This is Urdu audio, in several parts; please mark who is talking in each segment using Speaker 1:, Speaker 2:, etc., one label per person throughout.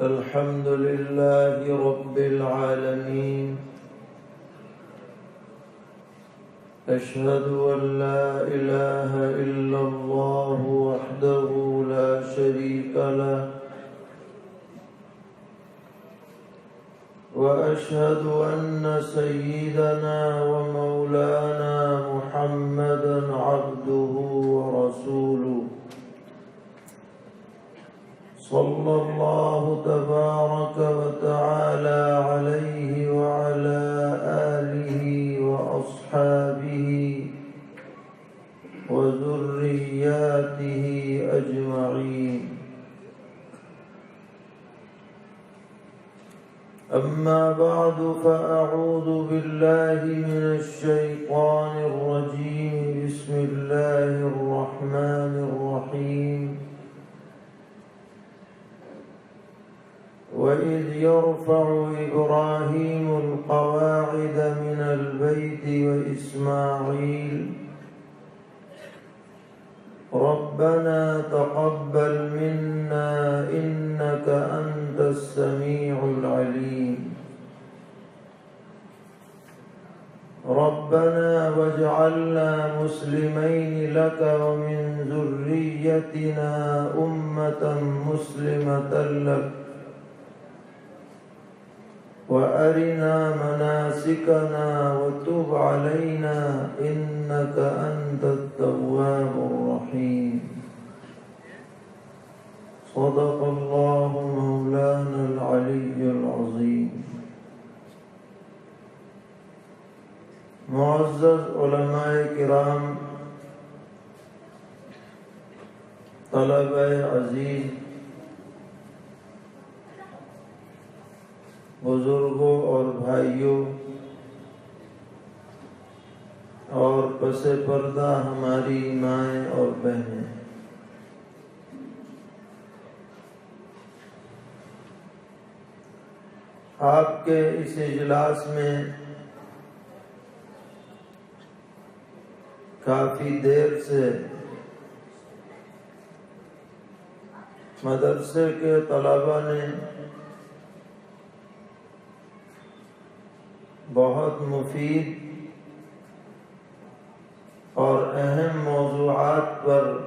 Speaker 1: الحمد لله رب العالمين. أشهد أن لا إله إلا الله وحده لا شريك له، وأشهد أن سيدنا ومولانا محمدا عبده ورسوله، صلى الله تبارك وتعالى عليه وعلى آله وأصحابه وذرياته أجمعين. أما بعد، فأعوذ بالله من الشيطان الرجيم. بسم الله الرحمن الرحيم. وإذ يرفع إبراهيم القواعد من البيت وإسماعيل ربنا تقبل منا إنك أنت السميع العليم. ربنا واجعلنا مسلمين لك ومن ذريتنا أمة مسلمة لك وأرنا مناسكنا وتب علينا إنك أنت التواب الرحيم. صدق الله مولانا العلي العظيم. معزز علماء کرام، طلبہ عزیز، بزرگوں اور بھائیوں، اور پس پردہ ہماری مائیں اور بہنیں، آپ کے اس اجلاس میں کافی دیر سے مدرسے کے طلباء نے بہت مفید اور اہم موضوعات پر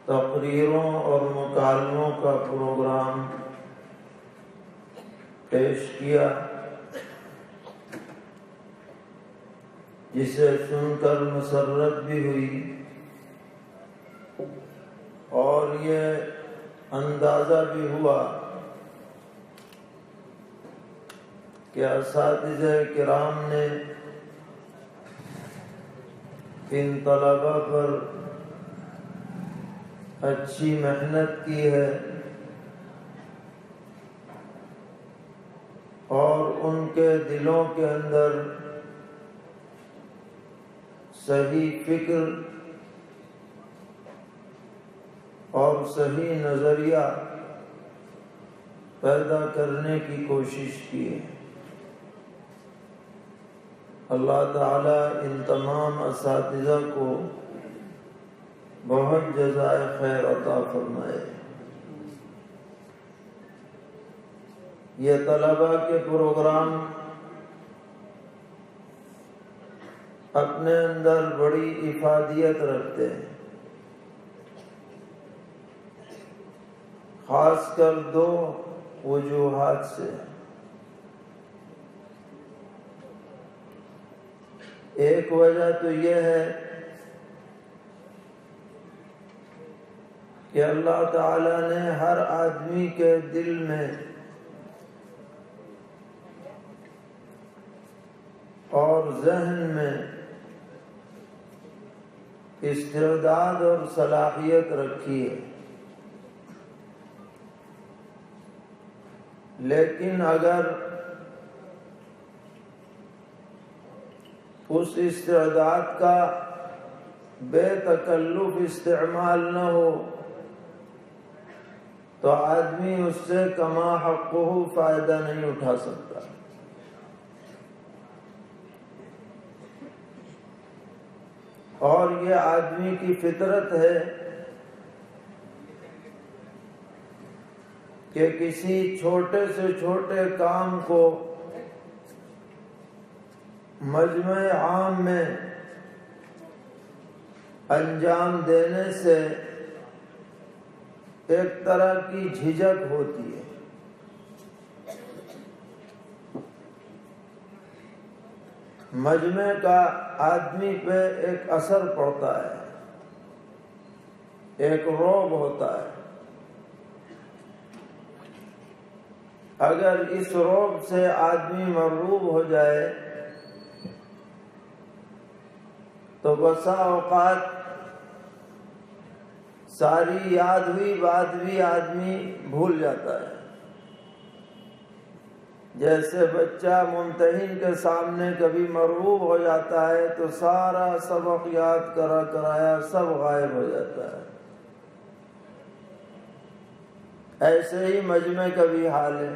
Speaker 1: تقریروں اور مکالموں کا پروگرام پیش کیا، جسے سن کر مسرت بھی ہوئی اور یہ اندازہ بھی ہوا کہ اساتذہ کرام نے ان طلباء پر اچھی محنت کی ہے اور ان کے دلوں کے اندر صحیح فکر اور صحیح نظریہ پیدا کرنے کی کوشش کی ہے۔ اللہ تعالیٰ ان تمام اساتذہ کو بہت جزائے خیر عطا فرمائے۔ یہ طلباء کے پروگرام اپنے اندر بڑی افادیت رکھتے ہیں، خاص کر دو وجوہات سے۔ ایک وجہ تو یہ ہے کہ اللہ تعالی نے ہر آدمی کے دل میں اور ذہن میں استعداد اور صلاحیت رکھی ہے، لیکن اگر اس استعداد کا بے تکلف استعمال نہ ہو تو آدمی اس سے کما حقہ فائدہ نہیں اٹھا سکتا۔ اور یہ آدمی کی فطرت ہے کہ کسی چھوٹے سے چھوٹے کام کو مجمع عام میں انجام دینے سے ایک طرح کی جھجک ہوتی ہے۔ مجمع کا آدمی پہ ایک اثر پڑتا ہے، ایک رعب ہوتا ہے۔ اگر اس رعب سے آدمی مرعوب ہو جائے تو بسا اوقات ساری یاد ہوئی بات بھی آدمی بھول جاتا ہے۔ جیسے بچہ ممتحن کے سامنے کبھی مرعوب ہو جاتا ہے تو سارا سبق یاد کرایا سب غائب ہو جاتا ہے، ایسے ہی مجمع کا بھی حال ہے۔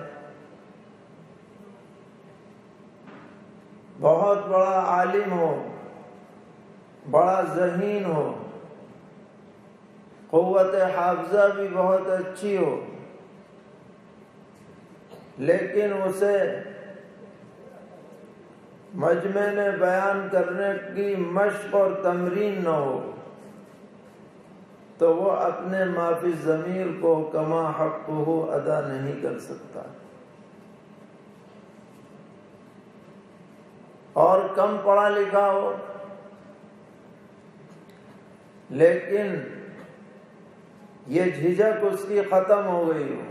Speaker 1: بہت بڑا عالم ہو، بڑا ذہین ہو، قوت حافظہ بھی بہت اچھی ہو، لیکن اسے مجمع میں بیان کرنے کی مشق اور تمرین نہ ہو تو وہ اپنے ما فی الضمیر کو کما حقہ ادا نہیں کر سکتا۔ اور کم پڑھا لکھا ہو لیکن یہ جھجک اس کی ختم ہو گئی ہو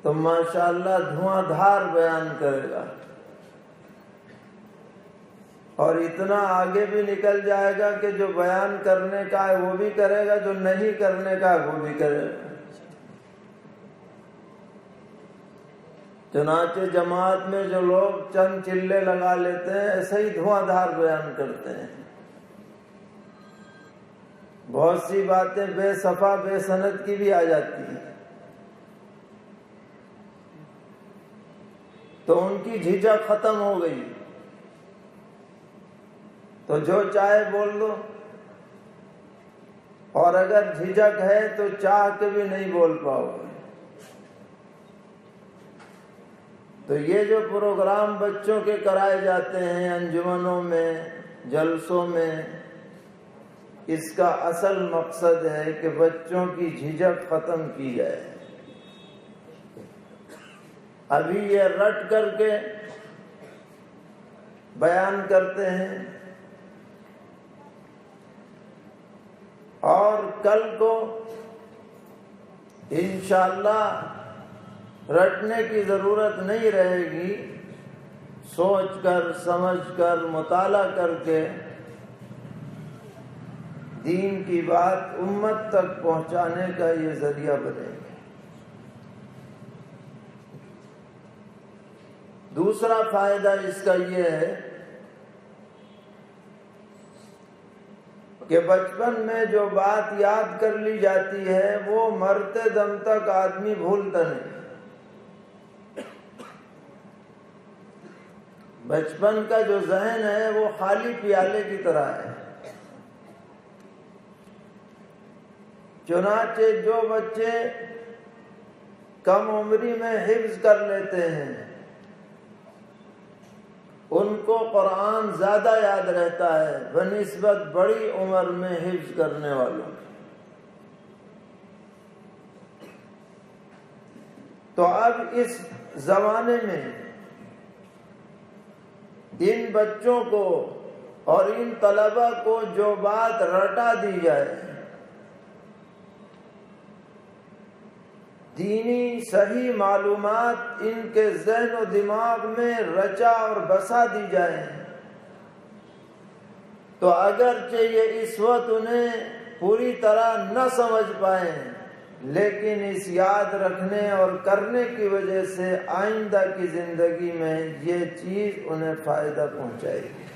Speaker 1: تو ماشاءاللہ دھواں دھار بیان کرے گا، اور اتنا آگے بھی نکل جائے گا کہ جو بیان کرنے کا ہے وہ بھی کرے گا، جو نہیں کرنے کا ہے وہ بھی کرے گا۔ چنانچہ جماعت میں جو لوگ چند چلے لگا لیتے ہیں ایسے ہی دھواں دھار بیان کرتے ہیں، بہت سی باتیں بے صفا بے سند کی بھی آ جاتی ہیں، تو ان کی جھجک ختم ہو گئی، تو جو چاہے بول دو، اور اگر جھجک ہے تو چاہ کے بھی نہیں بول پاؤ گے۔ تو یہ جو پروگرام بچوں کے کرائے جاتے ہیں انجمنوں میں، جلسوں میں، اس کا اصل مقصد ہے کہ بچوں کی جھجک ختم کی جائے۔ ابھی یہ رٹ کر کے بیان کرتے ہیں اور کل کو انشاءاللہ رٹنے کی ضرورت نہیں رہے گی، سوچ کر سمجھ کر مطالعہ کر کے دین کی بات امت تک پہنچانے کا یہ ذریعہ بنے گا۔ دوسرا فائدہ اس کا یہ ہے کہ بچپن میں جو بات یاد کر لی جاتی ہے وہ مرتے دم تک آدمی بھولتا نہیں۔ بچپن کا جو ذہن ہے وہ خالی پیالے کی طرح ہے، چنانچہ جو بچے کم عمری میں حفظ کر لیتے ہیں ان کو قرآن زیادہ یاد رہتا ہے بنسبت بڑی عمر میں حفظ کرنے والوں۔ تو اب اس زمانے میں ان بچوں کو اور ان طلبہ کو جو بات رٹا دی جائے، دینی صحیح معلومات ان کے ذہن و دماغ میں رچا اور بسا دی جائیں، تو اگرچہ یہ اس وقت انہیں پوری طرح نہ سمجھ پائیں لیکن اس یاد رکھنے اور کرنے کی وجہ سے آئندہ کی زندگی میں یہ چیز انہیں فائدہ پہنچائے گی۔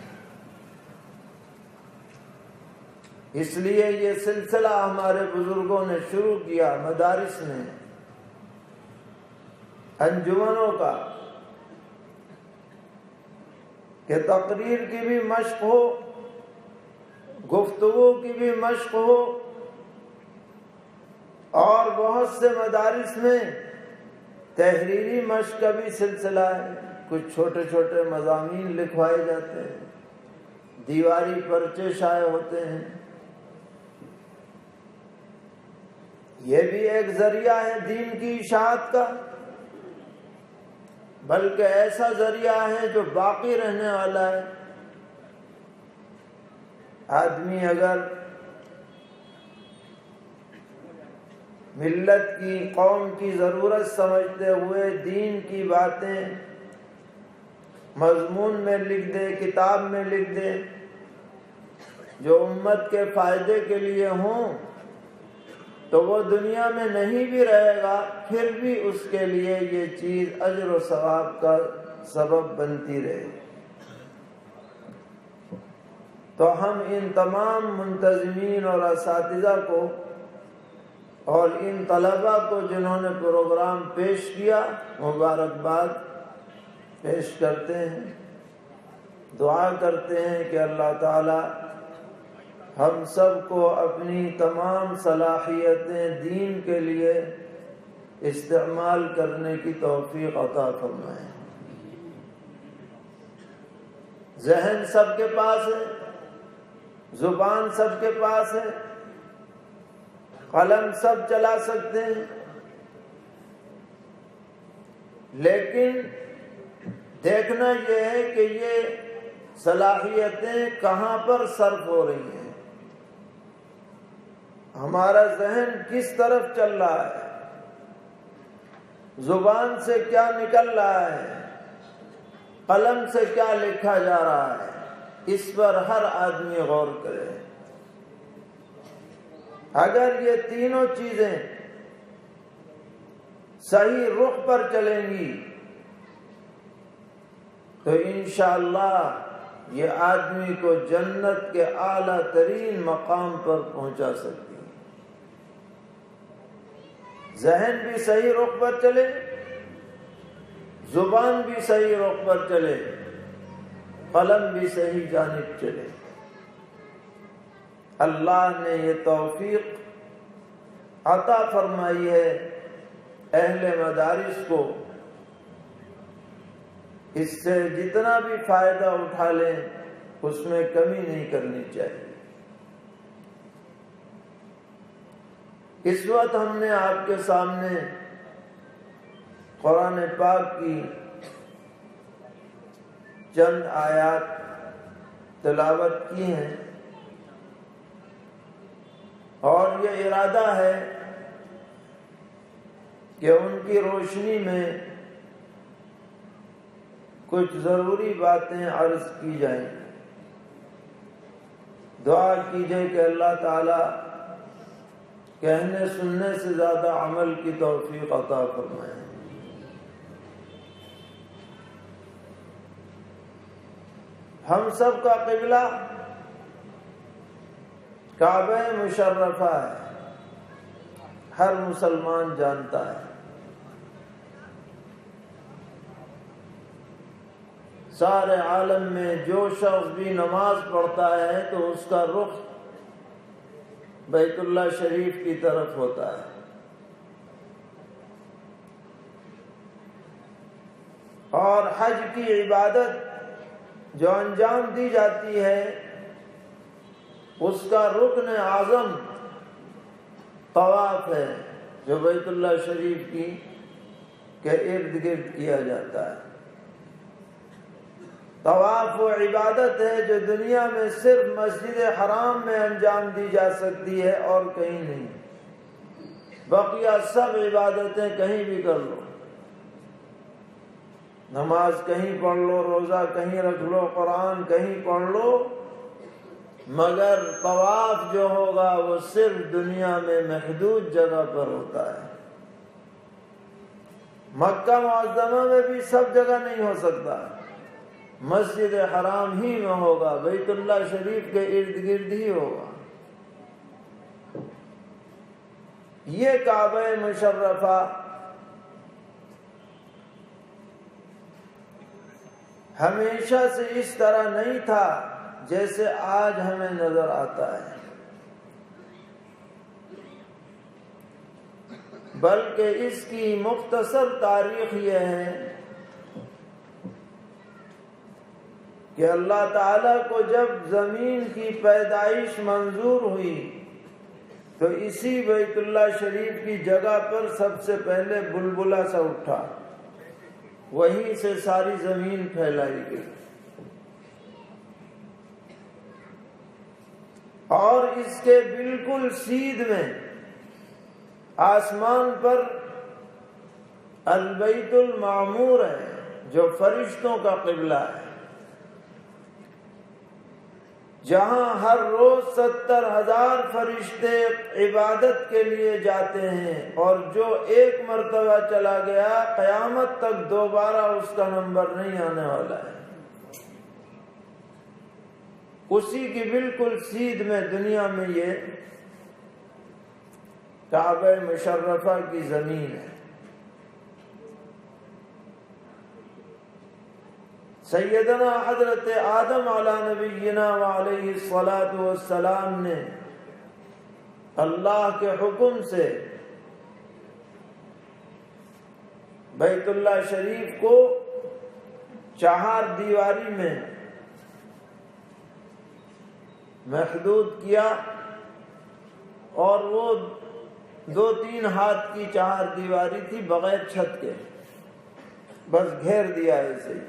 Speaker 1: اس لیے یہ سلسلہ ہمارے بزرگوں نے شروع کیا مدارس میں، انجمنوں کا، کہ تقریر کی بھی مشق ہو، گفتگو کی بھی مشق ہو، اور بہت سے مدارس میں تحریری مشق کا بھی سلسلہ ہے، کچھ چھوٹے چھوٹے مضامین لکھوائے جاتے ہیں، دیواری پرچے شائع ہوتے ہیں۔ یہ بھی ایک ذریعہ ہے دین کی اشاعت کا، بلکہ ایسا ذریعہ ہے جو باقی رہنے والا ہے۔ آدمی اگر ملت کی، قوم کی ضرورت سمجھتے ہوئے دین کی باتیں مضمون میں لکھ دے، کتاب میں لکھ دے، جو امت کے فائدے کے لیے ہوں، تو وہ دنیا میں نہیں بھی رہے گا، پھر بھی اس کے لیے یہ چیز اجر و ثواب کا سبب بنتی رہے۔ تو ہم ان تمام منتظمین اور اساتذہ کو اور ان طلباء کو جنہوں نے پروگرام پیش کیا، مبارکباد پیش کرتے ہیں، دعا کرتے ہیں کہ اللہ تعالی ہم سب کو اپنی تمام صلاحیتیں دین کے لیے استعمال کرنے کی توفیق عطا فرمائے۔ ذہن سب کے پاس ہے، زبان سب کے پاس ہے، قلم سب چلا سکتے ہیں، لیکن دیکھنا یہ ہے کہ یہ صلاحیتیں کہاں پر صرف ہو رہی ہیں، ہمارا ذہن کس طرف چل رہا ہے، زبان سے کیا نکل رہا ہے، قلم سے کیا لکھا جا رہا ہے، اس پر ہر آدمی غور کرے۔ اگر یہ تینوں چیزیں صحیح رخ پر چلیں گی تو انشاءاللہ یہ آدمی کو جنت کے اعلیٰ ترین مقام پر پہنچا سکتی ہے۔ ذہن بھی صحیح رخ پر چلے، زبان بھی صحیح رخ پر چلے، قلم بھی صحیح جانب چلے۔ اللہ نے یہ توفیق عطا فرمائی ہے اہل مدارس کو، اس سے جتنا بھی فائدہ اٹھا لیں اس میں کمی نہیں کرنی چاہیے۔ اس وقت ہم نے آپ کے سامنے قرآن پاک کی چند آیات تلاوت کی ہیں، اور یہ ارادہ ہے کہ ان کی روشنی میں کچھ ضروری باتیں عرض کی جائیں۔ دعا کیجئے کہ اللہ تعالی کہنے سننے سے زیادہ عمل کی توفیق عطا فرمائے۔ ہم سب کا قبلہ کعبہ مشرفہ ہے، ہر مسلمان جانتا ہے۔ سارے عالم میں جو شخص بھی نماز پڑھتا ہے تو اس کا رخ بیت اللہ شریف کی طرف ہوتا ہے۔ اور حج کی عبادت جو انجام دی جاتی ہے اس کا رکن اعظم طواف ہے، جو بیت اللہ شریف کے ارد گرد کیا جاتا ہے۔ طواف وہ عبادت ہے جو دنیا میں صرف مسجد حرام میں انجام دی جا سکتی ہے اور کہیں نہیں۔ بقیہ سب عبادتیں کہیں بھی کر لو، نماز کہیں پڑھ لو، روزہ کہیں رکھ لو، قرآن کہیں پڑھ لو، مگر طواف جو ہوگا وہ صرف دنیا میں محدود جگہ پر ہوتا ہے۔ مکہ معظمہ میں بھی سب جگہ نہیں ہو سکتا، مسجد حرام ہی میں ہوگا، بیت اللہ شریف کے ارد گرد ہی ہوگا۔ یہ کعبہ مشرفہ ہمیشہ سے اس طرح نہیں تھا جیسے آج ہمیں نظر آتا ہے۔ بلکہ اس کی مختصر تاریخ یہ ہے کہ اللہ تعالیٰ کو جب زمین کی پیدائش منظور ہوئی تو اسی بیت اللہ شریف کی جگہ پر سب سے پہلے بلبلہ سا اٹھا، وہیں سے ساری زمین پھیلائی گئی، اور اس کے بالکل سیدھ میں آسمان پر البیت المعمور ہے جو فرشتوں کا قبلہ ہے، جہاں ہر روز 70,000 فرشتے عبادت کے لیے جاتے ہیں، اور جو ایک مرتبہ چلا گیا قیامت تک دوبارہ اس کا نمبر نہیں آنے والا ہے۔ اسی کی بالکل سیدھ میں دنیا میں یہ کعبہ مشرفہ کی زمین ہے۔ سیدنا حضرت آدم علی نبینا وعلیہ الصلاۃ والسلام نے اللہ کے حکم سے بیت اللہ شریف کو 4 دیواری میں محدود کیا، اور وہ 2-3 ہاتھ کی 4 دیواری تھی بغیر چھت کے، بس گھیر دیا ایسے ہی۔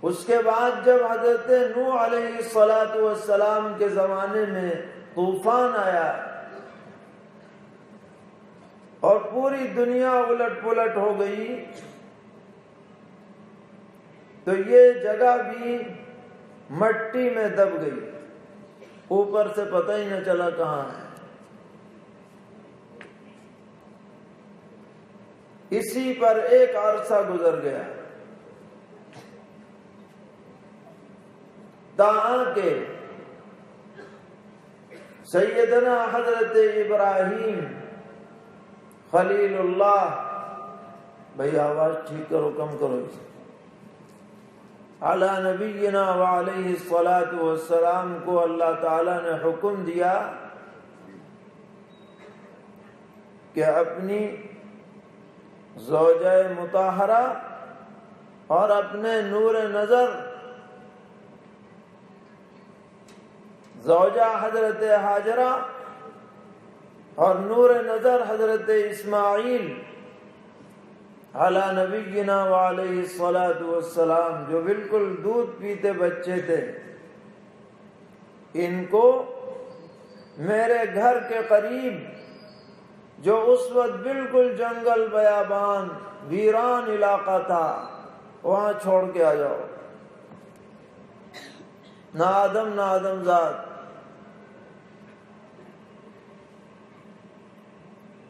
Speaker 1: اس کے بعد جب حضرت نوح علیہ الصلاۃ والسلام کے زمانے میں طوفان آیا اور پوری دنیا الٹ پلٹ ہو گئی، تو یہ جگہ بھی مٹی میں دب گئی، اوپر سے پتہ ہی نہ چلا کہاں ہے۔ اسی پر ایک عرصہ گزر گیا، تاں کہ سیدنا حضرت ابراہیم خلیل اللہ، بھئی آواز ٹھیک کرو، کم کرو اسے، علی نبینا وعلیہ الصلاۃ والسلام کو اللہ تعالیٰ نے حکم دیا کہ اپنی زوجہ مطہرہ اور اپنے نور نظر زوجہ حضرت ہاجرہ اور نور نظر حضرت اسماعیل علی نبینا وعلیہ الصلاۃ والسلام، جو بالکل دودھ پیتے بچے تھے، ان کو میرے گھر کے قریب، جو اس وقت بالکل جنگل بیابان ویران علاقہ تھا، وہاں چھوڑ کے آ جاؤ، نہ آدم نہ آدم زاد۔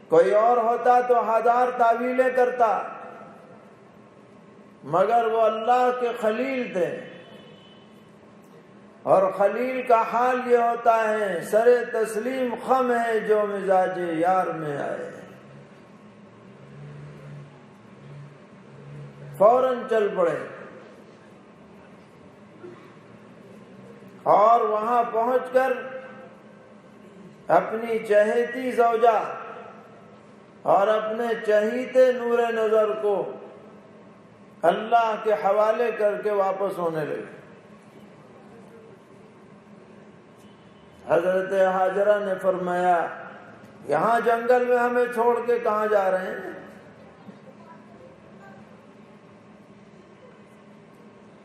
Speaker 1: کوئی اور ہوتا تو 1000 تعویلیں کرتا، مگر وہ اللہ کے خلیل تھے، اور خلیل کا حال یہ ہوتا ہے سر تسلیم خم ہے جو مزاج یار میں آئے، فوراً چل پڑے، اور وہاں پہنچ کر اپنی چہیتی زوجہ اور اپنے چہیتے نور نظر کو اللہ کے حوالے کر کے واپس ہونے لگے۔ حضرت ہاجرہ نے فرمایا، یہاں جنگل میں ہمیں چھوڑ کے کہاں جا رہے ہیں؟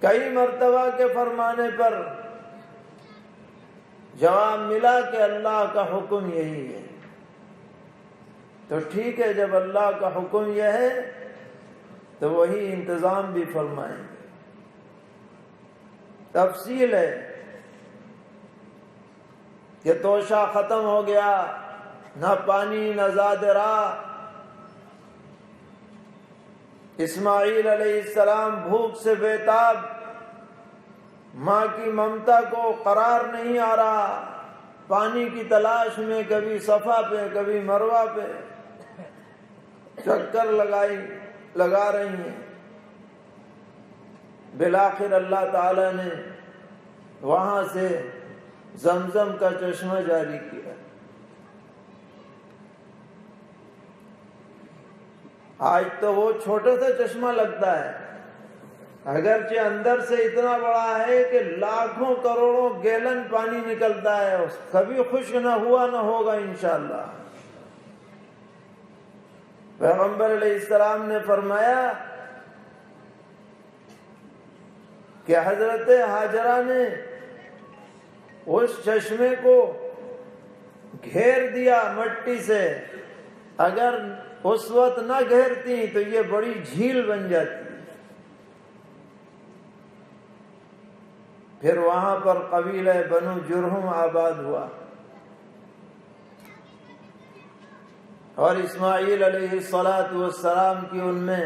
Speaker 1: کئی مرتبہ کے فرمانے پر جواب ملا کہ اللہ کا حکم یہی ہے۔ تو ٹھیک ہے، جب اللہ کا حکم یہ ہے تو وہی انتظام بھی فرمائیں گے۔ تفصیل ہے کہ توشہ ختم ہو گیا، نہ پانی نہ زاد راہ، اسماعیل علیہ السلام بھوک سے بیتاب، ماں کی ممتا کو قرار نہیں آ رہا، پانی کی تلاش میں کبھی صفا پہ کبھی مروہ پہ چکر لگا رہی ہیں۔ بالآخر اللہ تعالی نے وہاں سے زمزم کا چشمہ جاری کیا۔ آج تو وہ چھوٹا سا چشمہ لگتا ہے، اگرچہ اندر سے اتنا بڑا ہے کہ لاکھوں کروڑوں گیلن پانی نکلتا ہے، کبھی خشک نہ ہوا نہ ہوگا انشاءاللہ۔ پیغمبر علیہ السلام نے فرمایا کہ حضرت ہاجرہ نے اس چشمے کو گھیر دیا مٹی سے، اگر اس وقت نہ گھیرتی تو یہ بڑی جھیل بن جاتی۔ پھر وہاں پر قبیلہ بنو جرہم آباد ہوا، اور اسماعیل علیہ السلام کی ان میں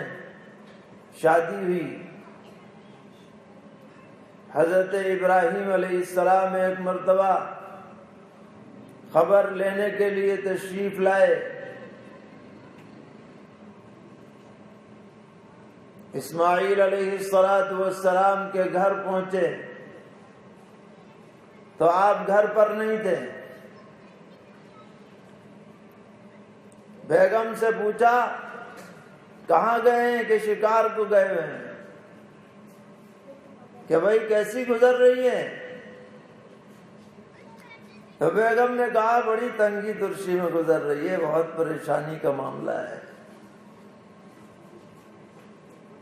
Speaker 1: شادی ہوئی۔ حضرت ابراہیم علیہ السلام ایک مرتبہ خبر لینے کے لیے تشریف لائے۔ اسماعیل علیہ السلام کے گھر پہنچے تو آپ گھر پر نہیں تھے۔ بیگم سے پوچھا کہاں گئے ہیں؟ کہ شکار کو گئے ہوئے ہیں۔ کہ بھائی کیسی گزر رہی ہے؟ تو بیگم نے کہا بڑی تنگی ترشی میں گزر رہی ہے، بہت پریشانی کا معاملہ ہے۔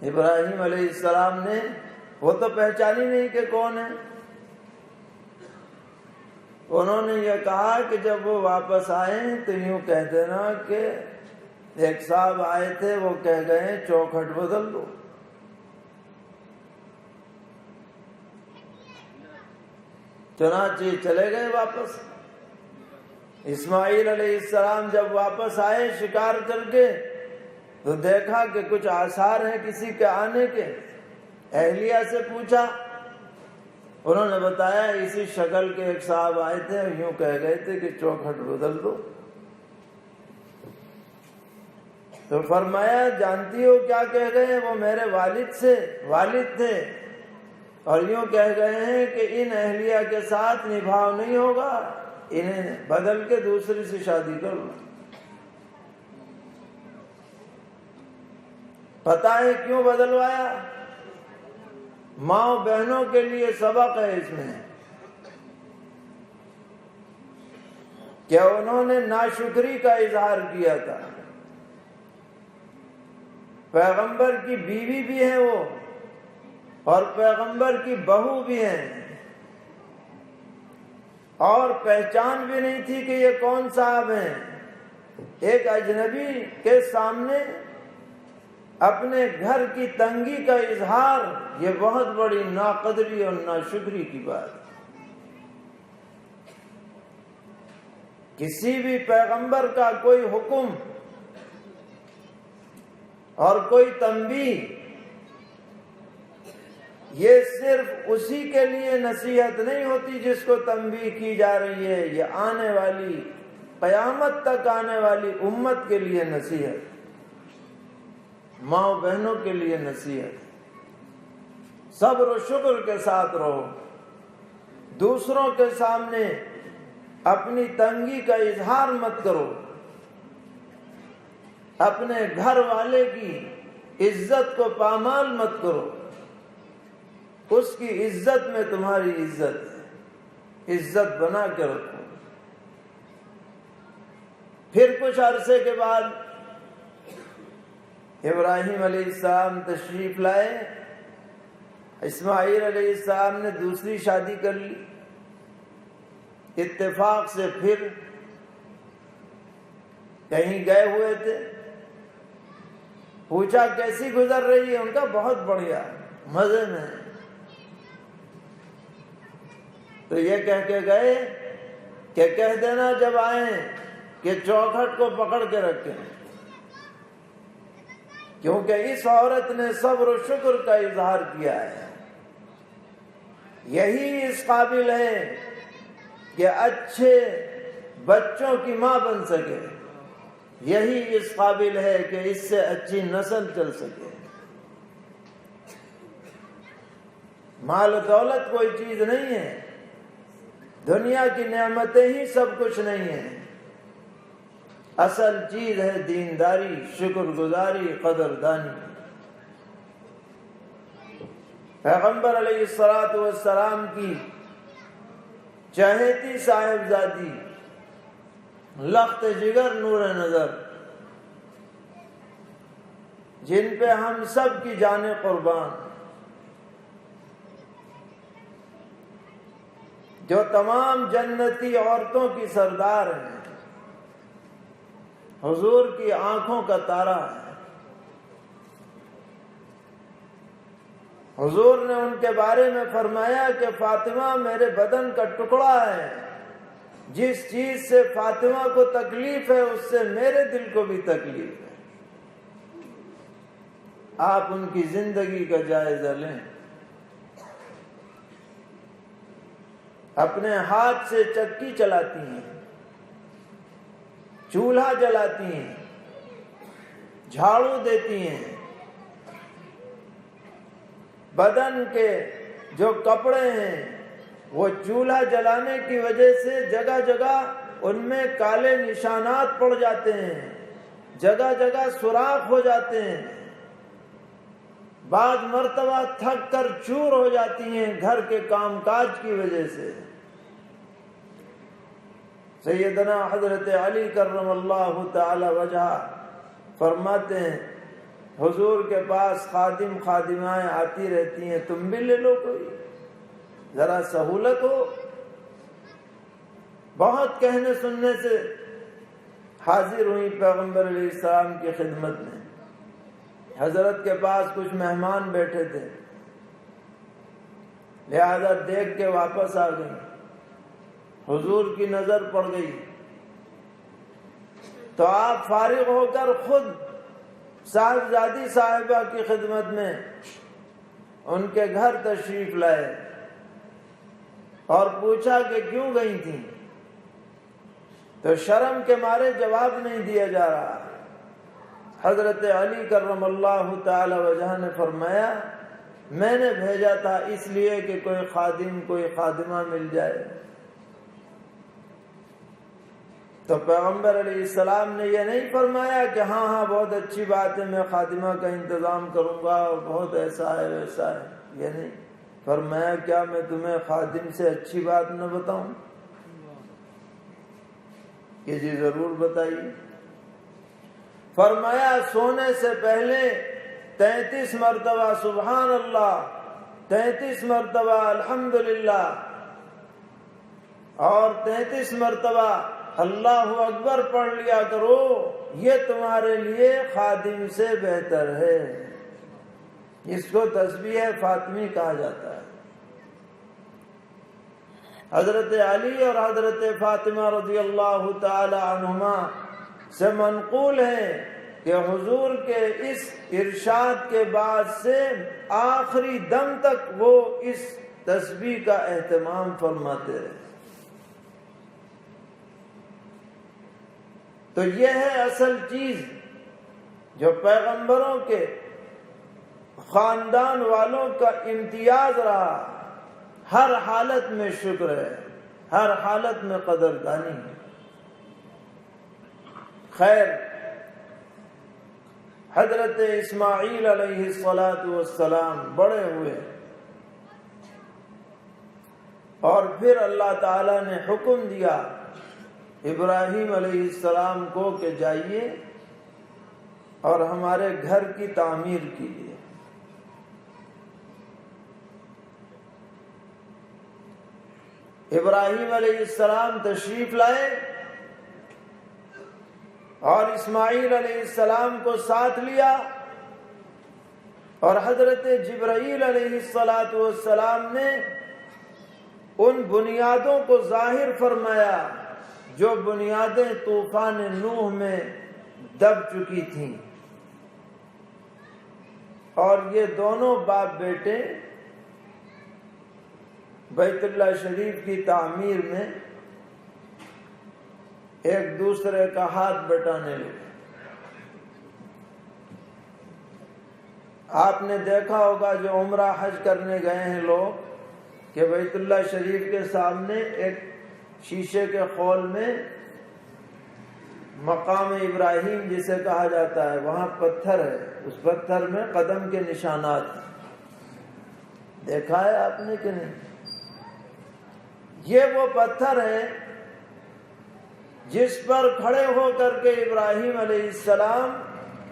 Speaker 1: ابراہیم علیہ السلام نے وہ تو پہچانی نہیں کہ کون ہے۔ انہوں نے یہ کہا کہ جب وہ واپس آئیں تو یوں کہہ دینا کہ ایک صاحب آئے تھے، وہ کہہ گئے چوکھٹ بدل دو۔ چنانچہ چلے گئے واپس۔ اسماعیل علیہ السلام جب واپس آئے شکار کر کے تو دیکھا کہ کچھ آثار ہیں کسی کے آنے کے۔ اہلیہ سے پوچھا، انہوں نے بتایا اسی شکل کے ایک صاحب آئے تھے، یوں کہہ گئے تھے کہ چوکھٹ بدل دو۔ تو فرمایا جانتی ہو کیا کہہ گئے؟ وہ میرے والد تھے، اور یوں کہہ گئے ہیں کہ ان اہلیہ کے ساتھ نبھاؤ نہیں ہوگا، انہیں بدل کے دوسری سے شادی کر لو۔ پتہ ہے کیوں بدلوایا؟ ماں بہنوں کے لیے سبق ہے اس میں کہ انہوں نے ناشکری کا اظہار کیا تھا۔ پیغمبر کی بیوی بھی ہیں وہ، اور پیغمبر کی بہو بھی ہیں، اور پہچان بھی نہیں تھی کہ یہ کون صاحب ہیں۔ ایک اجنبی کے سامنے اپنے گھر کی تنگی کا اظہار، یہ بہت بڑی ناقدری اور ناشکری کی بات۔ کسی بھی پیغمبر کا کوئی حکم اور کوئی تنبیہ یہ صرف اسی کے لیے نصیحت نہیں ہوتی جس کو تنبیہ کی جا رہی ہے، یہ آنے والی قیامت تک آنے والی امت کے لیے نصیحت، ماں بہنوں کے لیے نصیحت۔ صبر و شکر کے ساتھ رہو، دوسروں کے سامنے اپنی تنگی کا اظہار مت کرو، اپنے گھر والے کی عزت کو پامال مت کرو، اس کی عزت میں تمہاری عزت ہے، عزت بنا کے رکھو۔ پھر کچھ عرصے کے بعد ابراہیم علیہ السلام تشریف لائے، اسماعیل علیہ السلام نے دوسری شادی کر لی۔ اتفاق سے پھر کہیں گئے ہوئے تھے، پوچھا کیسی گزر رہی ہے؟ ان کا بہت بڑھیا، مزے میں۔ تو یہ کہہ کے گئے کہ کہہ دینا جب آئیں کہ چوکھٹ کو پکڑ کے رکھیں، کیونکہ اس عورت نے صبر و شکر کا اظہار کیا ہے، یہی اس قابل ہے کہ اچھے بچوں کی ماں بن سکے، یہی اس قابل ہے کہ اس سے اچھی نسل چل سکے۔ مال و دولت کوئی چیز نہیں ہے، دنیا کی نعمتیں ہی سب کچھ نہیں ہیں، اصل چیز ہے دینداری، شکر گزاری، قدردانی۔ پیغمبر علیہ الصلوۃ والسلام کی چہیتی صاحبزادی، لخت جگر نور نظر، جن پہ ہم سب کی جانیں قربان، جو تمام جنتی عورتوں کی سردار ہیں، حضور کی آنکھوں کا تارا ہے۔ حضور نے ان کے بارے میں فرمایا کہ فاطمہ میرے بدن کا ٹکڑا ہے، جس چیز سے فاطمہ کو تکلیف ہے اس سے میرے دل کو بھی تکلیف ہے۔ آپ ان کی زندگی کا جائزہ لیں، اپنے ہاتھ سے چکی چلاتی ہیں، چولہا جلاتی ہیں، جھاڑو دیتی ہیں، بدن کے جو کپڑے ہیں وہ چولہا جلانے کی وجہ سے جگہ جگہ ان میں کالے نشانات پڑ جاتے ہیں، جگہ جگہ سوراخ ہو جاتے ہیں، بعض مرتبہ تھک کر چور ہو جاتی ہیں گھر کے کام کاج کی وجہ سے۔ سیدنا حضرت علی کرم اللہ تعالی وجہہ فرماتے ہیں حضور کے پاس خادم خادمائیں آتی رہتی ہیں، تم بھی لے لو کوئی، ذرا سہولت ہو۔ بہت کہنے سننے سے حاضر ہوئی پیغمبر علیہ السلام کی خدمت میں۔ حضرت کے پاس کچھ مہمان بیٹھے تھے، لہذا دیکھ کے واپس آ گئی۔ حضور کی نظر پڑ گئی تو آپ فارغ ہو کر خود صاحبزادی صاحبہ کی خدمت میں ان کے گھر تشریف لائے اور پوچھا کہ کیوں گئی تھیں، تو شرم کے مارے جواب نہیں دیا جا رہا۔ حضرت علی کرم اللہ تعالی وجہ نے فرمایا میں نے بھیجا تھا اس لیے کہ کوئی خادم کوئی خادمہ مل جائے۔ تو پیغمبر علیہ السلام نے یہ نہیں فرمایا کہ ہاں ہاں بہت اچھی بات ہے، میں خادمہ کا انتظام کروں گا اور بہت ایسا ہے ویسا ہے، یہ نہیں فرمایا کیا میں تمہیں خادم سے اچھی بات نہ بتاؤں؟ کہ جی ضرور بتائیے۔ فرمایا سونے سے پہلے 33 مرتبہ سبحان اللہ، 33 مرتبہ الحمدللہ اور 33 مرتبہ اللہ اکبر پڑھ لیا کرو، یہ تمہارے لیے خادم سے بہتر ہے۔ اس کو تسبیح فاطمی کہا جاتا ہے۔ حضرت علی اور حضرت فاطمہ رضی اللہ تعالی عنہما سے منقول ہے کہ حضور کے اس ارشاد کے بعد سے آخری دم تک وہ اس تسبیح کا اہتمام فرماتے رہے۔ تو یہ ہے اصل چیز جو پیغمبروں کے خاندان والوں کا امتیاز رہا، ہر حالت میں شکر ہے، ہر حالت میں قدردانی ہے۔ خیر، حضرت اسماعیل علیہ السلام بڑے ہوئے اور پھر اللہ تعالی نے حکم دیا ابراہیم علیہ السلام کو کہ جائیے اور ہمارے گھر کی تعمیر کیجیے۔ ابراہیم علیہ السلام تشریف لائے اور اسماعیل علیہ السلام کو ساتھ لیا، اور حضرت جبرائیل علیہ السلام نے ان بنیادوں کو ظاہر فرمایا جو بنیادیں طوفان نوح میں دب چکی تھیں، اور یہ دونوں باپ بیٹے بیت اللہ شریف کی تعمیر میں ایک دوسرے کا ہاتھ بٹانے لگے۔ آپ نے دیکھا ہوگا جو عمرہ حج کرنے گئے ہیں لوگ، کہ بیت اللہ شریف کے سامنے ایک شیشے کے خول میں مقام ابراہیم جسے کہا جاتا ہے، وہاں پتھر ہے، اس پتھر میں قدم کے نشانات ہیں۔ دیکھا ہے آپ نے کہ نہیں؟ یہ وہ پتھر ہے جس پر کھڑے ہو کر کے ابراہیم علیہ السلام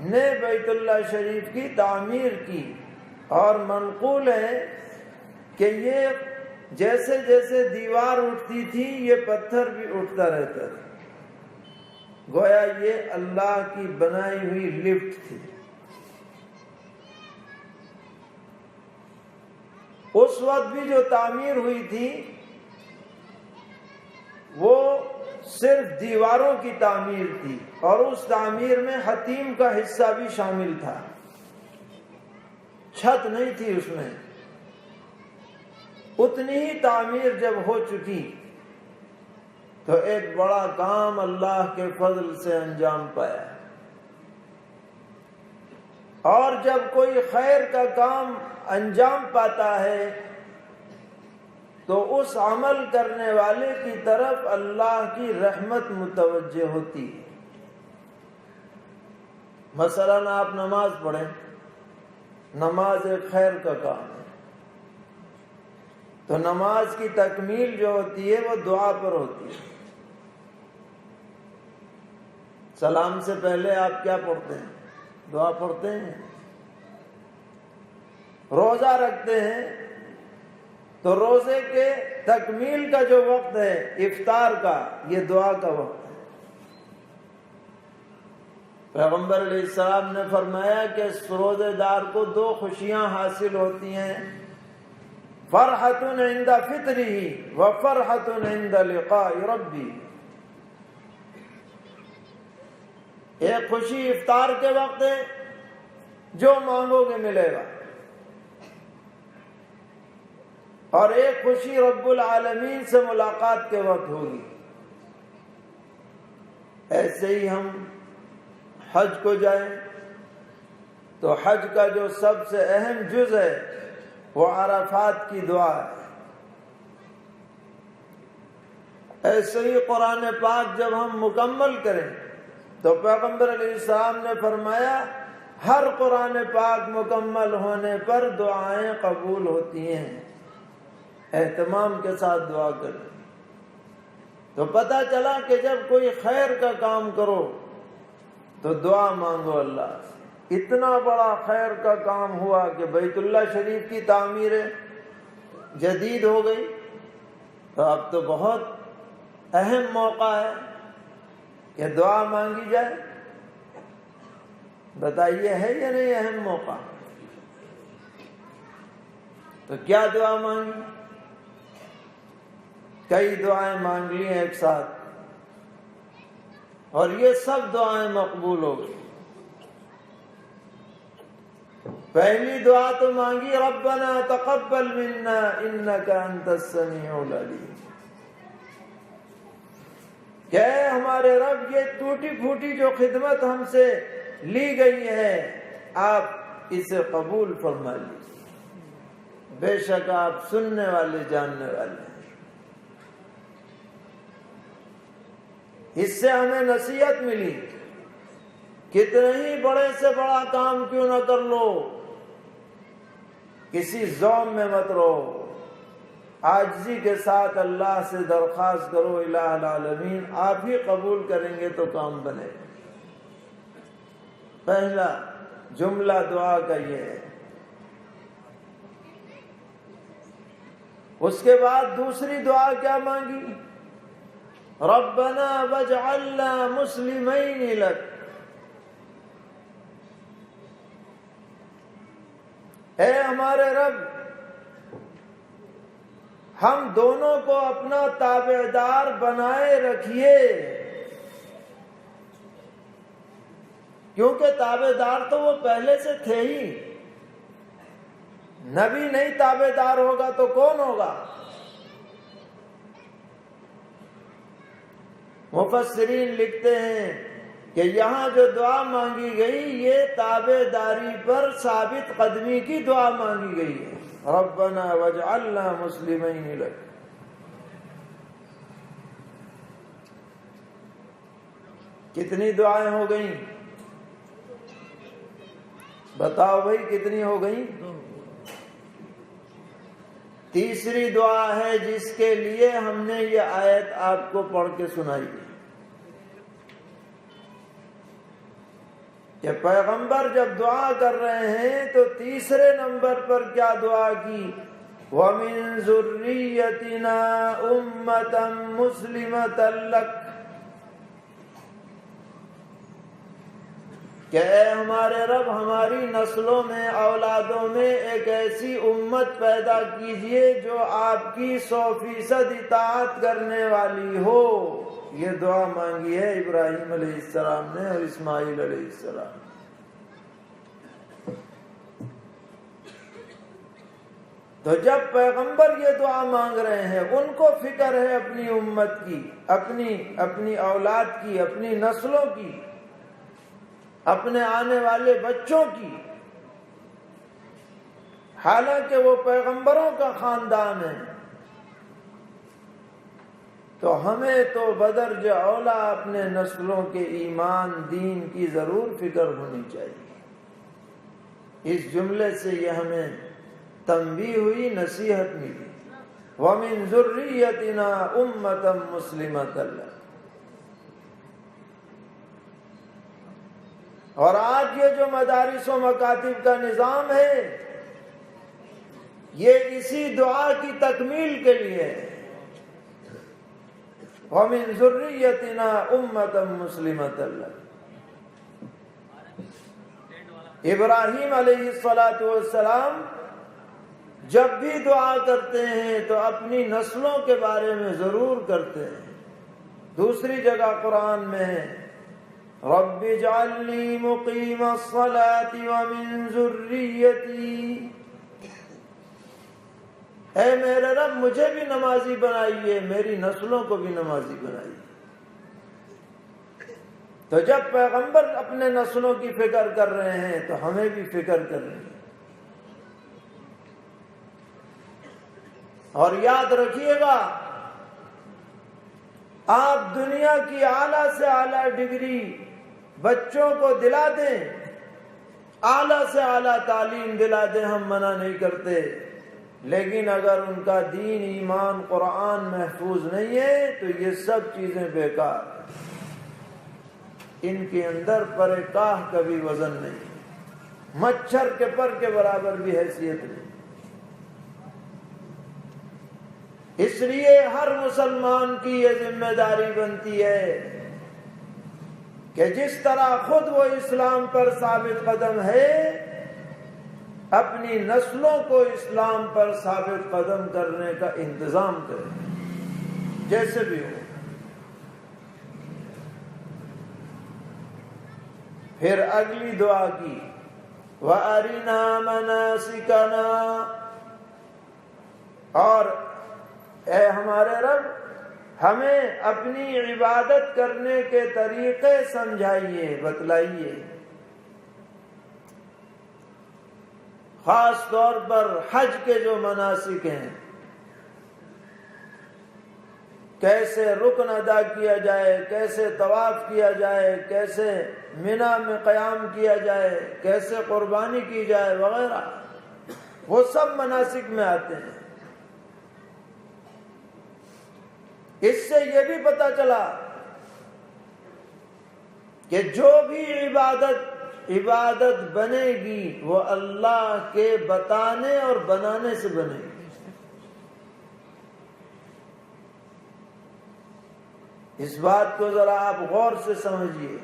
Speaker 1: نے بیت اللہ شریف کی تعمیر کی، اور منقول ہے کہ یہ جیسے جیسے دیوار اٹھتی تھی یہ پتھر بھی اٹھتا رہتا تھا، گویا یہ اللہ کی بنائی ہوئی لفٹ تھی۔ اس وقت بھی جو تعمیر ہوئی تھی وہ صرف دیواروں کی تعمیر تھی، اور اس تعمیر میں حتیم کا حصہ بھی شامل تھا، چھت نہیں تھی اس میں۔ اتنی ہی تعمیر جب ہو چکی تو ایک بڑا کام اللہ کے فضل سے انجام پایا، اور جب کوئی خیر کا کام انجام پاتا ہے تو اس عمل کرنے والے کی طرف اللہ کی رحمت متوجہ ہوتی ہے۔ مثلاً آپ نماز پڑھیں، نماز ایک خیر کا کام ہے، تو نماز کی تکمیل جو ہوتی ہے وہ دعا پر ہوتی ہے۔ سلام سے پہلے آپ کیا پڑھتے ہیں؟ دعا پڑھتے ہیں۔ روزہ رکھتے ہیں تو روزے کے تکمیل کا جو وقت ہے افطار کا، یہ دعا کا وقت ہے۔ پیغمبر علیہ السلام نے فرمایا کہ روزے دار کو دو خوشیاں حاصل ہوتی ہیں، فرحۃ عند فطرہ وفرحۃ عند لقاء ربہ۔ ایک خوشی افطار کے وقت ہے، جو مانگو گے ملے گا، اور ایک خوشی رب العالمین سے ملاقات کے وقت ہوگی۔ ایسے ہی ہم حج کو جائیں تو حج کا جو سب سے اہم جز ہے وہ عرفات کی دعا ہے۔ ایسے ہی قرآن پاک جب ہم مکمل کریں تو پیغمبر علیہ السلام نے فرمایا ہر قرآن پاک مکمل ہونے پر دعائیں قبول ہوتی ہیں، اہتمام کے ساتھ دعا کریں۔ تو پتہ چلا کہ جب کوئی خیر کا کام کرو تو دعا مانگو اللہ سے۔ اتنا بڑا خیر کا کام ہوا کہ بیت اللہ شریف کی تعمیر جدید ہو گئی، تو اب تو بہت اہم موقع ہے کہ دعا مانگی جائے۔ بتائیے ہے یا نہیں اہم موقع؟ تو کیا دعا مانگی؟ کئی دعائیں مانگ لی ہیں ایک ساتھ، اور یہ سب دعائیں مقبول ہو گئی۔ پہلی دعا تو مانگی ربنا تقبل منا انک انت السمیع العلیم، کہ اے ہمارے رب یہ ٹوٹی پھوٹی جو خدمت ہم سے لی گئی ہے آپ اسے قبول فرما لیجیے، بے شک آپ سننے والے جاننے والے ہیں۔ اس سے ہمیں نصیحت ملی، کتنے ہی بڑے سے بڑا کام کیوں نہ کر لو، کسی ذوم میں مت رہو، عاجزی کے ساتھ اللہ سے درخواست کرو، الہ العالمین آپ ہی قبول کریں گے تو کام بنے گا۔ پہلا جملہ دعا کا یہ ہے۔ اس کے بعد دوسری دعا کیا مانگی؟ ربنا واجعلنا مسلمین لک، اے ہمارے رب ہم دونوں کو اپنا تابعدار بنائے رکھیے، کیونکہ تابعدار تو وہ پہلے سے تھے ہی، نبی نہیں تابعدار ہوگا تو کون ہوگا؟ مفسرین لکھتے ہیں کہ یہاں جو دعا مانگی گئی یہ تابعداری پر ثابت قدمی کی دعا مانگی گئی ہے۔ ربنا واجعلنا مسلمین لک. کتنی دعائیں ہو گئیں؟ بتاؤ بھائی کتنی ہو گئیں؟ تیسری دعا ہے جس کے لیے ہم نے یہ آیت آپ کو پڑھ کے سنائی کہ پیغمبر جب دعا کر رہے ہیں تو تیسرے نمبر پر کیا دعا کی؟ وَمِن ذُرِّيَّتِنَا أُمَّةً مُسْلِمَةً لَكَ، کہ اے ہمارے رب ہماری نسلوں میں اولادوں میں ایک ایسی امت پیدا کیجئے جو آپ کی 100% اطاعت کرنے والی ہو. یہ دعا مانگی ہے ابراہیم علیہ السلام نے اور اسماعیل علیہ السلام. تو جب پیغمبر یہ دعا مانگ رہے ہیں ان کو فکر ہے اپنی امت کی، اپنی اولاد کی، اپنی نسلوں کی، اپنے آنے والے بچوں کی، حالانکہ وہ پیغمبروں کا خاندان ہے. تو ہمیں تو بدرج اولا اپنے نسلوں کے ایمان دین کی ضرور فکر ہونی چاہیے. اس جملے سے یہ ہمیں تنبیہ ہوئی، نصیحت ملی. وَمِن ذُرِّيَّتِنَا أُمَّةً مُسْلِمَةً لَكَ. اور آج یہ جو مدارس و مکاتب کا نظام ہے یہ اسی دعا کی تکمیل کے لیے ہے. وَمِن ذُرِّيَّتِنَا أُمَّةً مُسْلِمَةً لَكَ. ابراہیم علیہ السلام جب بھی دعا کرتے ہیں تو اپنی نسلوں کے بارے میں ضرور کرتے ہیں. دوسری جگہ قرآن میں ہے رب اجعلنی مقیم الصلاة ومن ذریتی، اے میرے رب مجھے بھی نمازی بنائیے، میری نسلوں کو بھی نمازی بنائیے. تو جب پیغمبر اپنے نسلوں کی فکر کر رہے ہیں تو ہمیں بھی فکر کرنی ہے. اور یاد رکھیے گا آپ دنیا کی اعلیٰ سے اعلیٰ ڈگری بچوں کو دلا دیں، اعلیٰ سے اعلیٰ تعلیم دلا دیں، ہم منع نہیں کرتے، لیکن اگر ان کا دین ایمان قرآن محفوظ نہیں ہے تو یہ سب چیزیں بیکار ہیں. ان کے اندر پر کاہ کا بھی وزن نہیں، مچھر کے پر کے برابر بھی حیثیت نہیں. اس لیے ہر مسلمان کی یہ ذمہ داری بنتی ہے کہ جس طرح خود وہ اسلام پر ثابت قدم ہے اپنی نسلوں کو اسلام پر ثابت قدم کرنے کا انتظام کرے جیسے بھی ہو. پھر اگلی دعا کی وَأَرِنَا مَنَاسِكَنَا، اور اے ہمارے رب ہمیں اپنی عبادت کرنے کے طریقے سمجھائیے، بتلائیے. خاص طور پر حج کے جو مناسک ہیں، کیسے رکن ادا کیا جائے، کیسے طواف کیا جائے، کیسے منا میں قیام کیا جائے، کیسے قربانی کی جائے وغیرہ، وہ سب مناسک میں آتے ہیں. اس سے یہ بھی پتہ چلا کہ جو بھی عبادت بنے گی وہ اللہ کے بتانے اور بنانے سے بنے گی. اس بات کو ذرا آپ غور سے سمجھیے.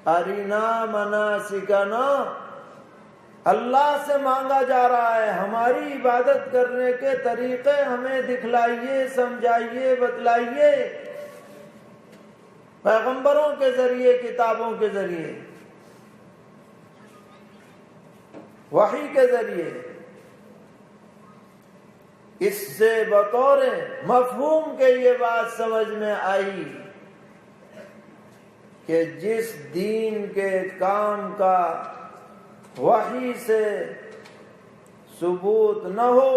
Speaker 1: ارینا مناسکنا اللہ سے مانگا جا رہا ہے ہماری عبادت کرنے کے طریقے ہمیں دکھلائیے، سمجھائیے، بتلائیے، پیغمبروں کے ذریعے، کتابوں کے ذریعے، وحی کے ذریعے. اس سے بطور مفہوم کے یہ بات سمجھ میں آئی کہ جس دین کے کام کا وحی سے ثبوت نہ ہو،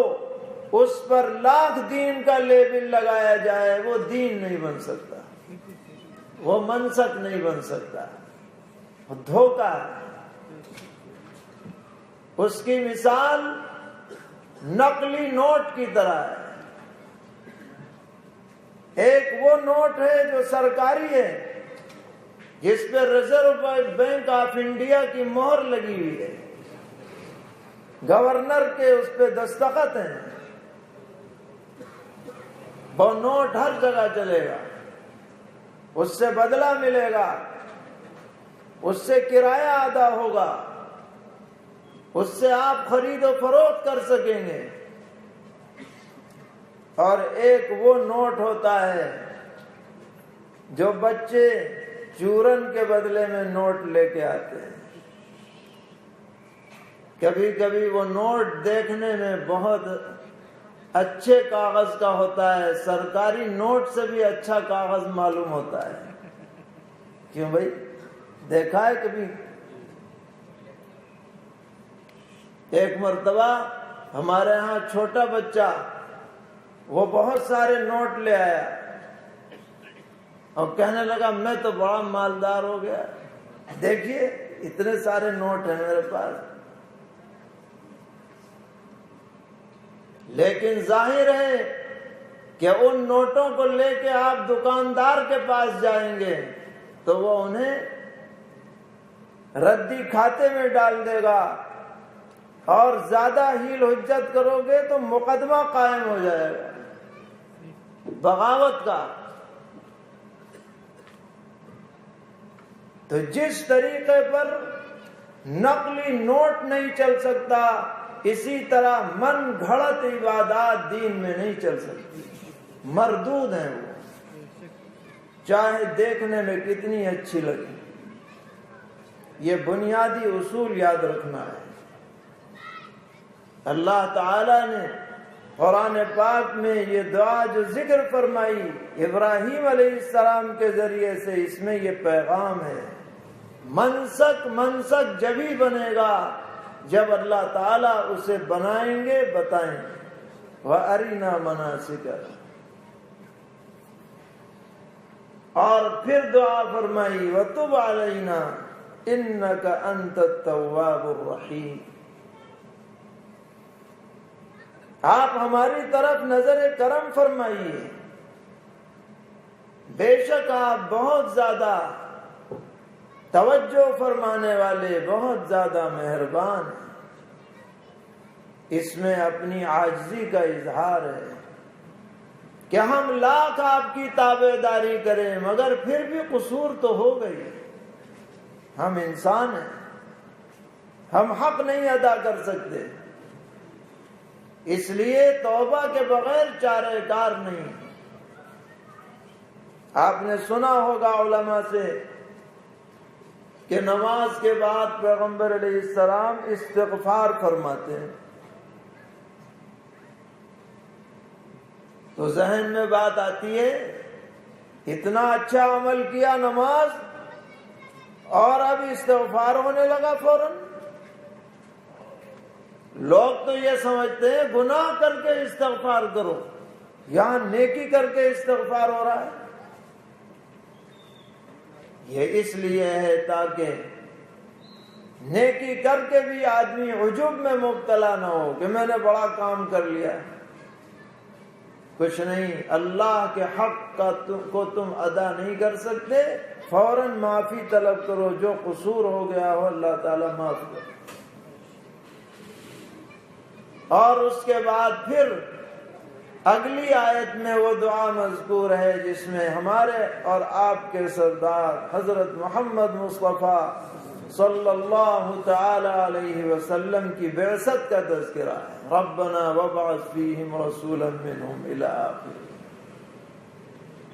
Speaker 1: اس پر لاکھ دین کا لیبل لگایا جائے، وہ دین نہیں بن سکتا، وہ منسک نہیں بن سکتا، وہ دھوکہ ہے۔ اس کی مثال نقلی نوٹ کی طرح ہے۔ ایک وہ نوٹ ہے جو سرکاری ہے، جس پہ ریزرو بینک آف انڈیا کی مہر لگی ہوئی ہے، گورنر کے اس پہ دستخط ہیں، وہ نوٹ ہر جگہ چلے گا، اس سے بدلہ ملے گا، اس سے کرایہ ادا ہوگا، اس سے آپ خرید و فروخت کر سکیں گے۔ اور ایک وہ نوٹ ہوتا ہے جو بچے چورن کے بدلے میں نوٹ لے کے آتے ہیں۔ کبھی کبھی وہ نوٹ دیکھنے میں بہت اچھے کاغذ کا ہوتا ہے، سرکاری نوٹ سے بھی اچھا کاغذ معلوم ہوتا ہے۔ کیوں بھائی؟ دیکھا ہے کبھی؟ ایک مرتبہ ہمارے ہاں چھوٹا بچہ وہ بہت سارے نوٹ لے آیا اور کہنے لگا میں تو بڑا مالدار ہو گیا، دیکھیے اتنے سارے نوٹ ہیں میرے پاس۔ لیکن ظاہر ہے کہ ان نوٹوں کو لے کے آپ دکاندار کے پاس جائیں گے تو وہ انہیں ردی کھاتے میں ڈال دے گا، اور زیادہ ہیل حجت کرو گے تو مقدمہ قائم ہو جائے گا بغاوت کا۔ تو جس طریقے پر نقلی نوٹ نہیں چل سکتا، اسی طرح من گھڑت عبادات دین میں نہیں چل سکتی، مردود ہیں وہ، چاہے دیکھنے میں کتنی اچھی لگے۔ یہ بنیادی اصول یاد رکھنا ہے۔ اللہ تعالیٰ نے قرآن پاک میں یہ دعا جو ذکر فرمائی ابراہیم علیہ السلام کے ذریعے سے، اس میں یہ پیغام ہے۔ منسک جبھی بنے گا جب اللہ تعالیٰ اسے بنائیں گے، بتائیں گے۔ وَأَرِنَا مَنَاسِكَنَا، اور پھر دعا فرمائی وَتُبْ عَلَيْنَا إِنَّكَ أَنْتَ التَّوَّابُ الرَّحِيمُ۔ آپ ہماری طرف نظر کرم فرمائیے، بے شک آپ بہت زیادہ توجہ فرمانے والے، بہت زیادہ مہربان ہیں۔ اس میں اپنی عاجزی کا اظہار ہے کہ ہم لاکھ آپ کی تابع داری کریں مگر پھر بھی قصور تو ہو گئی، ہم انسان ہیں، ہم حق نہیں ادا کر سکتے، اس لیے توبہ کے بغیر چارہ کار نہیں۔ آپ نے سنا ہوگا علماء سے کہ نماز کے بعد پیغمبر علیہ السلام استغفار فرماتے ہیں، تو ذہن میں بات آتی ہے اتنا اچھا عمل کیا نماز اور اب استغفار ہونے لگا فوراً۔ لوگ تو یہ سمجھتے ہیں گناہ کر کے استغفار کرو، یہاں نیکی کر کے استغفار ہو رہا ہے۔ یہ اس لیے ہے تاکہ نیکی کر کے بھی آدمی عجب میں مبتلا نہ ہو کہ میں نے بڑا کام کر لیا۔ کچھ نہیں، اللہ کے حق کو تم ادا نہیں کر سکتے، فوراً معافی طلب کرو، جو قصور ہو گیا ہو اللہ تعالیٰ معاف کرے۔ اور اس کے بعد پھر اگلی آیت میں وہ دعا مذکور ہے جس میں ہمارے اور آپ کے سردار حضرت محمد مصطفیٰ صلی اللہ تعالی علیہ وسلم کی بعثت کا تذکرہ ہے۔ ربنا وابعث فیہم رسولا منہم الی آخر۔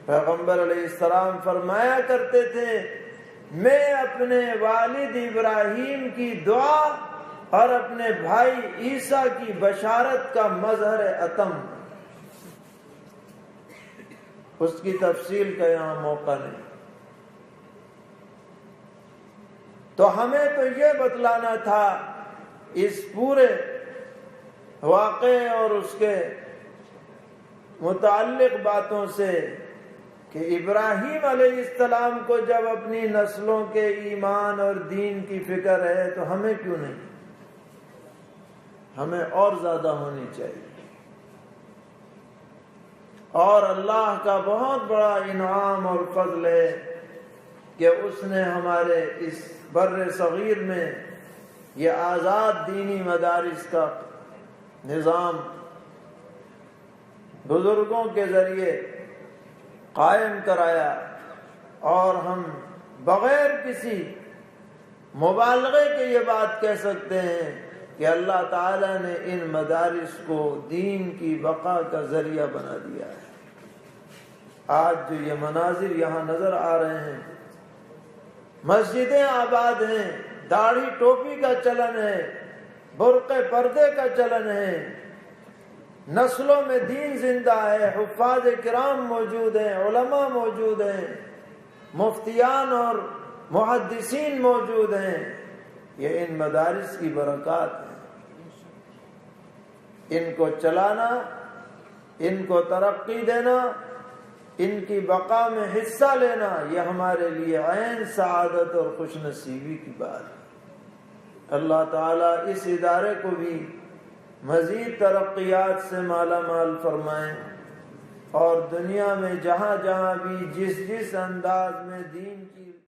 Speaker 1: پیغمبر علیہ السلام فرمایا کرتے تھے میں اپنے والد ابراہیم کی دعا اور اپنے بھائی عیسیٰ کی بشارت کا مظہر اتم۔ اس کی تفصیل کا یہاں موقع نہیں، تو ہمیں تو یہ بتلانا تھا اس پورے واقعے اور اس کے متعلق باتوں سے کہ ابراہیم علیہ السلام کو جب اپنی نسلوں کے ایمان اور دین کی فکر ہے تو ہمیں کیوں نہیں؟ ہمیں اور زیادہ ہونی چاہیے۔ اور اللہ کا بہت بڑا انعام اور فضل ہے کہ اس نے ہمارے اس بر صغیر میں یہ آزاد دینی مدارس کا نظام بزرگوں کے ذریعے قائم کرایا، اور ہم بغیر کسی مبالغے کے یہ بات کہہ سکتے ہیں کہ اللہ تعالیٰ نے ان مدارس کو دین کی بقا کا ذریعہ بنا دیا ہے۔ آج جو یہ مناظر یہاں نظر آ رہے ہیں، مسجدیں آباد ہیں، داڑھی ٹوپی کا چلن ہے، برقع پردے کا چلن ہے، نسلوں میں دین زندہ ہے، حفاظ کرام موجود ہیں، علماء موجود ہیں، مفتیان اور محدثین موجود ہیں، یہ ان مدارس کی برکات ہیں۔ ان کو چلانا، ان کو ترقی دینا، ان کی بقا میں حصہ لینا، یہ ہمارے لیے عین سعادت اور خوش نصیبی کی بات ہے۔ اللہ تعالیٰ اس ادارے کو بھی مزید ترقیات سے مالا مال فرمائیں، اور دنیا میں جہاں جہاں بھی جس انداز میں دین کی